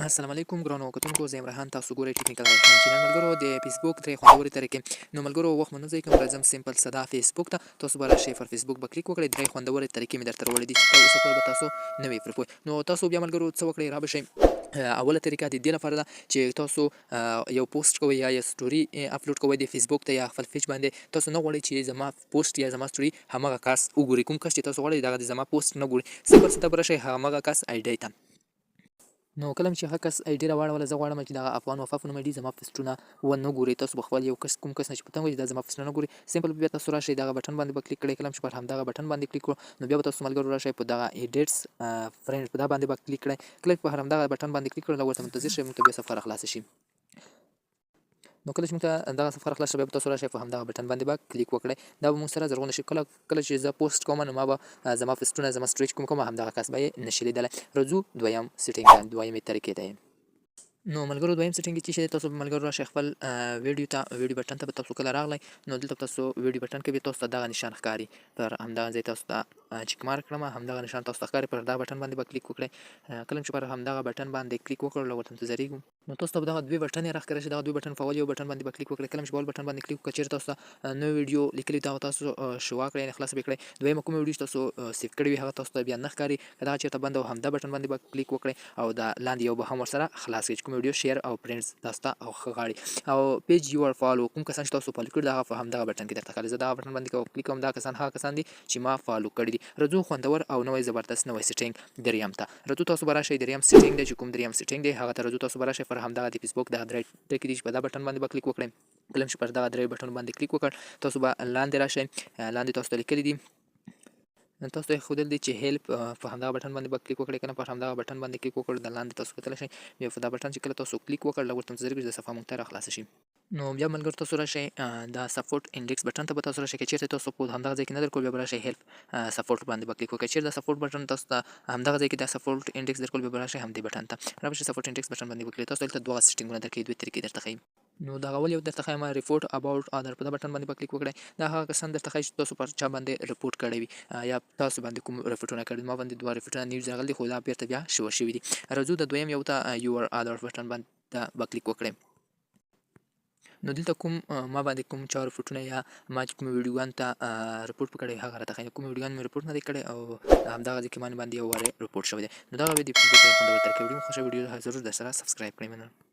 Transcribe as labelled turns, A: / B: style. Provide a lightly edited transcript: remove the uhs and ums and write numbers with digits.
A: السلام علیکم ګرانو کتونکو، زه یم ریحان. تاسو ګورئ ټیکنیکل ریحان چینل. ملګرو د فیسبوک درې خوندورې طریقې. نو ملګرو وخت مو نه ضایع کوم، راځم سمپل ساده فیسبوک ته. تاسو به راشئ پر فیسبوک به کلیک وکړئ. درې خوندورې طریقې مې درته راوړې دي چې تر اوسه پورې به تاسو نه وئ پرې پوه. نو تاسو بیا ملګرو څه وکړئ، را به شئ. اوله طریقه د دې لپاره ده چې تاسو یو پوسټ کوئ یا یو سټوري اپلوډ کوئ د فیسبوک ته یا خپل پیج باندې. تاسو نه غواړئ چې زما پوسټ یا زما سټوري همغه کس وګوري. کوم کس چې تاسو غواړئ دغه د زما پوسټ نه ګوري، سمپل څه ته به راشئ، همغه کس آی ډي ته. نو کله چې هغه کس آی ډي راواړوله، زه غواړم چې دغه افغان وفا په نوم آی ډي زما پوسټونه ونه ګوري. تاسو به خپل یو کس کوم کس نه چې پوښتنه وکړي دا زما پوسټونه نه ګوري، سمپل بیا تاسو راشئ دغه بټن باندې به کلیک کړئ. کله چې پر همدغه بټن باندې کلیک کړو، نو بیا به تاسو ملګرو راشئ په دغه ایډیټس فرینډ په دا باندې به کلیک کړئ. کله چې پر همدغه بټن باندې کلیک کړو، لږ ورته منتظر شئ، موږ ته بیا صفحه راخلاصه شي. نو کله چې موږ ته دغه صفحه راخلاصه شي، بیا به تاسو راشئ په همدغه بټن باندې به کلیک وکړئ. دا به موږ سره زرغونه شي. کله چې زه پوسټ کوم، نو ما به زما پوسټونه زما سټوري چې کوم همدغه کس به یې نشي لیدلی. راځو دویم سیټینګ ته، دویمې طریقې ته. نو ملګرو دویم سیټینګ چې شی، تاسو ملګرو راشئ خپل ویډیو ته، ویډیو بټن ته به تاسو کله راغلی، نو دلته تاسو ویډیو بټن کې به تاسو ته دغه نشان ښکاري. پر همدغه ځای تاسو ته چیک مارک کړم، همدغه نشان تاسو ته ښکاري. پر دغه بټن باندې به کلیک وکړئ. کله چې پر همدغه بټن باندې کلیک وکړو، لږ ورته منتظریږو. نو تاسو ته به دغه دوې بټنې راښکاره شي. دغه دوې بټن په اول یو بټن باندې به کلیک وکړئ. کله چې په اول بټن باندې کلیک وکړئ، چېرې تاسو ته نوې ویډیو لیکلې وي، هغه تاسو شوا کړئ، یعنې خلاصه به یې کړئ. دویمه کومه ویډیو چې تاسو سیف کړې وي، هغه تاسو ته بیا نه ښکاري. که دغه چېرته بنده وي، همدا بټن باندې به کلیک وکړئ او دا لاندې یو به هم ورسره خلاص کړئ چې کومه ویډیو شیر او فرینډز تاسو ته او ښه غواړي. او پیج یور فالو، کوم کسان چې تاسو فالو کړي دي، هغه په همدغه بټن کې درته ښکاري. زه دغه بټن باندې کلیک کوم، دا کسان هغه کسان دي چې ما فالو کړي دي. راځو خوندور او نوی زبردست نوی سیټینګ دریم ته. راځو تاسو به راشئ دریم سیټینګ دی چې کوم دریم سیټینګ دی هغه ته راځو. تاسو به راشئ پر همدغه د فیسبوک دغه درې ټکي دي چې په دا بټن باندې به کلیک وکړئ. کله چې پر دغه درې بټن باندې کلیک وکړ، تاسو به لاندې راشئ. لاندې تاسو ته لیکلي دي، تاسو ته ښودل دي چې هیلپ، په همدغه بټن باندې به کلیک وکړئ. کله پر همدغه بټن باندې کلیک وکړو، د لاندې تاسو کتلی شئ. بیا په دا بټن چې کله تاسو کلیک وکړ، لږ ورته منتظر کړئ چې د صفحه موږ ته راخلاصه شي. نو بیا ملګرو تاسو راشئ دا سپورټ انډیکس بټن ته به تاسو راشئ. که چېرته تاسو په همدغه ځای کې نه درکول، بیا به راشئ هیلپ سپورټ باندې به کلیک وکړئ. چېرې دا سپورټ بټن تاسو ته همدغه ځای کې دا سپورټ انډیکس درکول، بیا به راشئ همدې بټن ته. را به شئ سپورټ انډیکس بټن باندې وکړئ. تاسو دلته دوه سیټینګونه درکوي، دوې طریقې درته ښیي. نو دغه اول یو درته ښیم، ریپورټ اباوټ ادر، په دا بټن باندې به کلیک وکړئ. دا هغه کسان درته ښایي چې تاسو پر چا باندې ریپورټ کړی وي یا تاسو باندې کوم ریپورټونه کړي. ما باندې دوه ریپورټونه نیوز راغلي دي، خو دا بېرته بیا شو شوي دي. راځو د دویم یو ته یور ادر بټن باندې به کلیک وکړئ. نو دلته کوم ما باندې کوم چا ریپورټونه یا ما چې کوم ویډیوګانو ته ریپورټ پکړی هغه راته ښایي. کوم ویډیوګانو مې ریپورټ نه دی کړی او همدغه ځای کې باندې یو وارې ریپورټ شوی دی. نو دغه وې د فیسبوک خوندور طریقې. ویډیو مو خوښه ویډیو ضرور درسره سبسکرایب کړئ. مننه.